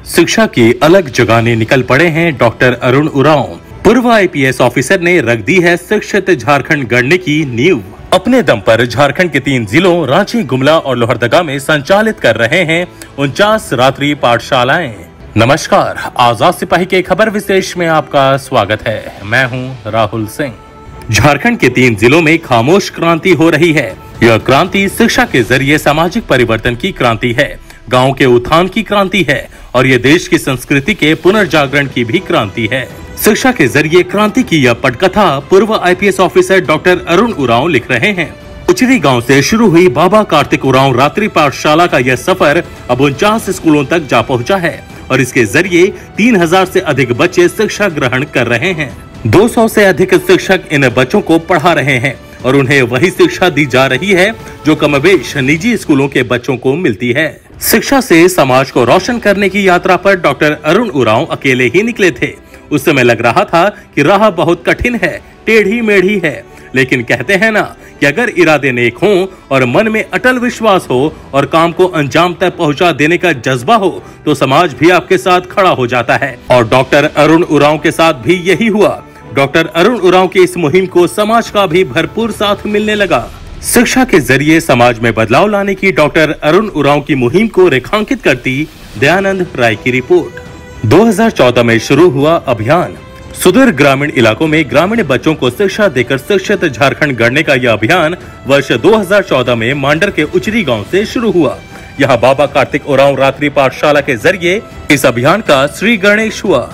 शिक्षा की अलग जगाने निकल पड़े हैं डॉक्टर अरुण उरांव। पूर्व आईपीएस ऑफिसर ने रख दी है शिक्षित झारखंड गढ़ने की नींव। अपने दम पर झारखंड के 3 जिलों रांची, गुमला और लोहरदगा में संचालित कर रहे हैं 49 रात्रि पाठशालाएं। नमस्कार, आजाद सिपाही के खबर विशेष में आपका स्वागत है। मैं हूं राहुल सिंह। झारखंड के 3 जिलों में खामोश क्रांति हो रही है। यह क्रांति शिक्षा के जरिए सामाजिक परिवर्तन की क्रांति है, गांव के उत्थान की क्रांति है और ये देश की संस्कृति के पुनर्जागरण की भी क्रांति है। शिक्षा के जरिए क्रांति की यह पटकथा पूर्व IPS officer doctor Arun Oraon लिख रहे हैं। उचरी गांव से शुरू हुई बाबा कार्तिक उरांव रात्रि पाठशाला का यह सफर अब 49 स्कूलों तक जा पहुंचा है और इसके जरिए 3000 से अधिक बच्चे शिक्षा ग्रहण कर रहे हैं। 200 से अधिक शिक्षक इन बच्चों को पढ़ा रहे हैं और उन्हें वही शिक्षा दी जा रही है जो कमोबेश निजी स्कूलों के बच्चों को मिलती है। शिक्षा से समाज को रोशन करने की यात्रा पर डॉक्टर अरुण उरांव अकेले ही निकले थे। उस समय लग रहा था कि राह बहुत कठिन है, टेढ़ी मेढ़ी है, लेकिन कहते हैं ना कि अगर इरादे नेक हों और मन में अटल विश्वास हो और काम को अंजाम तक पहुंचा देने का जज्बा हो तो समाज भी आपके साथ खड़ा हो जाता है। और डॉक्टर अरुण उरांव के साथ भी यही हुआ। डॉक्टर अरुण उरांव की इस मुहिम को समाज का भी भरपूर साथ मिलने लगा। शिक्षा के जरिए समाज में बदलाव लाने की डॉक्टर अरुण उरांव की मुहिम को रेखांकित करती दयानंद राय की रिपोर्ट। 2014 में शुरू हुआ अभियान। सुदूर ग्रामीण इलाकों में ग्रामीण बच्चों को शिक्षा देकर शिक्षित झारखंड गढ़ने का यह अभियान वर्ष 2014 में मांडर के उचरी गांव से शुरू हुआ। यहाँ बाबा कार्तिक उरांव रात्रि पाठशाला के जरिए इस अभियान का श्री गणेश हुआ।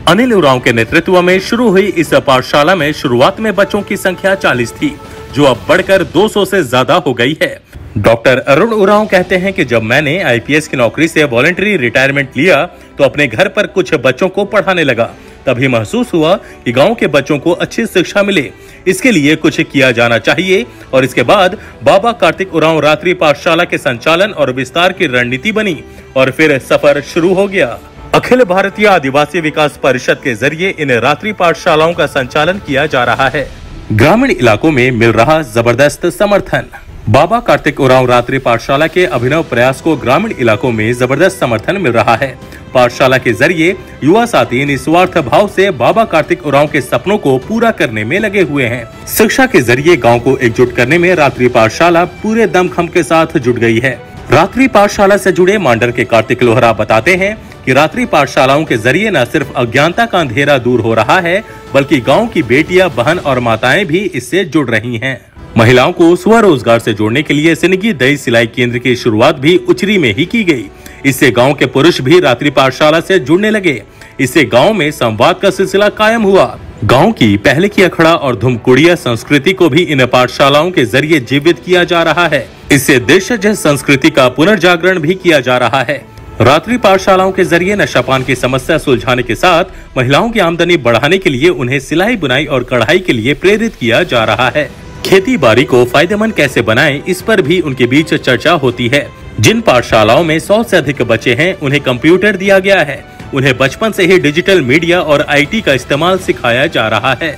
अनिल उरांव के नेतृत्व में शुरू हुई इस पाठशाला में शुरुआत में बच्चों की संख्या 40 थी, जो अब बढ़कर 200 से ज्यादा हो गई है। डॉक्टर अरुण उरांव कहते हैं कि जब मैंने आईपीएस की नौकरी से वॉलंटरी रिटायरमेंट लिया तो अपने घर पर कुछ बच्चों को पढ़ाने लगा। तभी महसूस हुआ कि गांव के बच्चों को अच्छी शिक्षा मिले, इसके लिए कुछ किया जाना चाहिए और इसके बाद बाबा कार्तिक उरांव रात्रि पाठशाला के संचालन और विस्तार की रणनीति बनी और फिर सफर शुरू हो गया। अखिल भारतीय आदिवासी विकास परिषद के जरिए इन रात्रि पाठशालाओं का संचालन किया जा रहा है। ग्रामीण इलाकों में मिल रहा जबरदस्त समर्थन। बाबा कार्तिक उरांव रात्रि पाठशाला के अभिनव प्रयास को ग्रामीण इलाकों में जबरदस्त समर्थन मिल रहा है। पाठशाला के जरिए युवा साथी निस्वार्थ भाव से बाबा कार्तिक उरांव के सपनों को पूरा करने में लगे हुए हैं। शिक्षा के जरिए गांव को एकजुट करने में रात्रि पाठशाला पूरे दमखम के साथ जुट गई है। रात्रि पाठशाला से जुड़े मांडर के कार्तिक लोहरा बताते हैं कि रात्रि पाठशालाओं के जरिए न सिर्फ अज्ञानता का अंधेरा दूर हो रहा है, बल्कि गांव की बेटियां, बहन और माताएं भी इससे जुड़ रही हैं। महिलाओं को स्वरोजगार से जोड़ने के लिए सिनगी दही सिलाई केंद्र की शुरुआत भी उचरी में ही की गई। इससे गांव के पुरुष भी रात्रि पाठशाला से जुड़ने लगे। इससे गांव में संवाद का सिलसिला कायम हुआ। गांव की पहले की अखड़ा और धुमकुड़िया संस्कृति को भी इन पाठशालाओं के जरिए जीवित किया जा रहा है। इससे देशज संस्कृति का पुनर्जागरण भी किया जा रहा है। रात्रि पाठशालाओं के जरिए नशापान की समस्या सुलझाने के साथ महिलाओं की आमदनी बढ़ाने के लिए उन्हें सिलाई, बुनाई और कढ़ाई के लिए प्रेरित किया जा रहा है। खेती बाड़ी को फायदेमंद कैसे बनाएं, इस पर भी उनके बीच चर्चा होती है। जिन पाठशालाओं में 100 से अधिक बच्चे हैं, उन्हें कंप्यूटर दिया गया है। उन्हें बचपन से ही डिजिटल मीडिया और आईटी का इस्तेमाल सिखाया जा रहा है।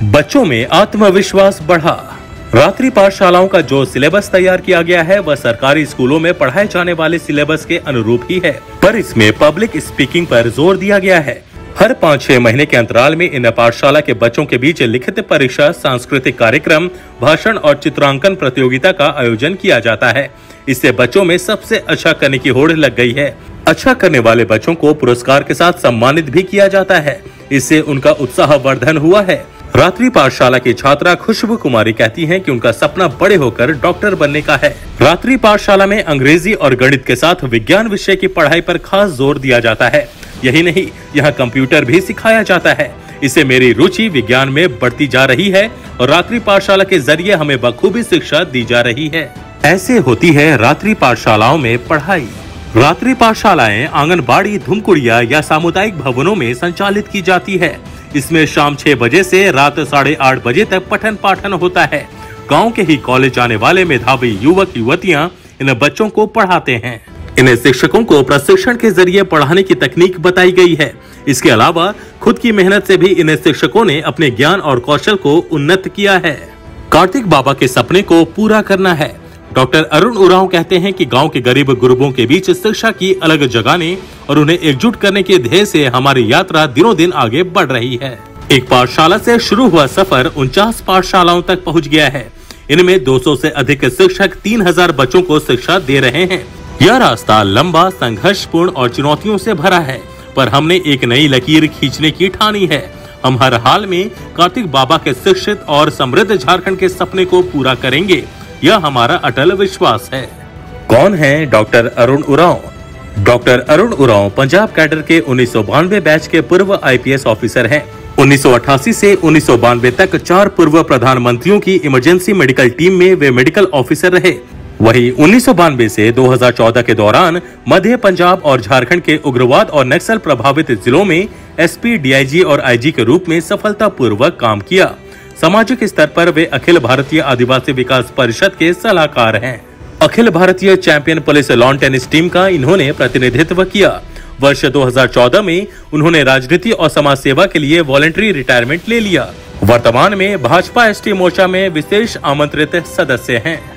बच्चों में आत्मविश्वास बढ़ा। रात्रि पाठशालाओं का जो सिलेबस तैयार किया गया है वह सरकारी स्कूलों में पढ़ाए जाने वाले सिलेबस के अनुरूप ही है, पर इसमें पब्लिक स्पीकिंग पर जोर दिया गया है। हर 5-6 महीने के अंतराल में इन पाठशाला के बच्चों के बीच लिखित परीक्षा, सांस्कृतिक कार्यक्रम, भाषण और चित्रांकन प्रतियोगिता का आयोजन किया जाता है। इससे बच्चों में सबसे अच्छा करने की होड़ लग गई है। अच्छा करने वाले बच्चों को पुरस्कार के साथ सम्मानित भी किया जाता है। इससे उनका उत्साह वर्धन हुआ है। रात्रि पाठशाला की छात्रा खुशबू कुमारी कहती हैं कि उनका सपना बड़े होकर डॉक्टर बनने का है। रात्रि पाठशाला में अंग्रेजी और गणित के साथ विज्ञान विषय की पढ़ाई पर खास जोर दिया जाता है। यही नहीं, यहाँ कंप्यूटर भी सिखाया जाता है। इससे मेरी रुचि विज्ञान में बढ़ती जा रही है और रात्रि पाठशाला के जरिए हमें बखूबी शिक्षा दी जा रही है। ऐसे होती है रात्रि पाठशालाओं में पढ़ाई। रात्रि पाठशालाएं आंगनबाड़ी, धुमकुड़िया या सामुदायिक भवनों में संचालित की जाती है। इसमें शाम 6 बजे से रात 8:30 बजे तक पठन पाठन होता है। गांव के ही कॉलेज जाने वाले मेधावी युवक युवतियां इन बच्चों को पढ़ाते हैं। इन शिक्षकों को प्रशिक्षण के जरिए पढ़ाने की तकनीक बताई गई है। इसके अलावा खुद की मेहनत से भी इन शिक्षकों ने अपने ज्ञान और कौशल को उन्नत किया है। कार्तिक बाबा के सपने को पूरा करना है। डॉक्टर अरुण उरांव कहते हैं कि गांव के गरीब गुरबों के बीच शिक्षा की अलग जगाने और उन्हें एकजुट करने के ध्येय से हमारी यात्रा दिनों दिन आगे बढ़ रही है। एक पाठशाला से शुरू हुआ सफर 49 पाठशालाओं तक पहुंच गया है। इनमें 200 से अधिक शिक्षक 3000 बच्चों को शिक्षा दे रहे हैं। यह रास्ता लंबा, संघर्षपूर्ण और चुनौतियों से भरा है, पर हमने एक नई लकीर खींचने की ठानी है। हम हर हाल में कार्तिक बाबा के शिक्षित और समृद्ध झारखंड के सपने को पूरा करेंगे, यह हमारा अटल विश्वास है। कौन है doctor Arun Oraon? Doctor Arun Oraon Punjab cadre के 1992 बैच के पूर्व IPS ऑफिसर हैं। 1988 से 1992 तक 4 पूर्व प्रधानमंत्रियों की इमरजेंसी मेडिकल टीम में वे मेडिकल ऑफिसर रहे। वहीं 1992 से 2014 के दौरान मध्य पंजाब और झारखंड के उग्रवाद और नक्सल प्रभावित जिलों में SP, DIG और IG के रूप में सफलतापूर्वक काम किया। सामाजिक स्तर पर वे अखिल भारतीय आदिवासी विकास परिषद के सलाहकार हैं। Akhil Bharatiya champion police lawn tennis team का इन्होंने प्रतिनिधित्व किया। वर्ष 2014 में उन्होंने राजनीति और समाज सेवा के लिए वॉलंटरी रिटायरमेंट ले लिया। वर्तमान में भाजपा ST मोर्चा में विशेष आमंत्रित सदस्य हैं।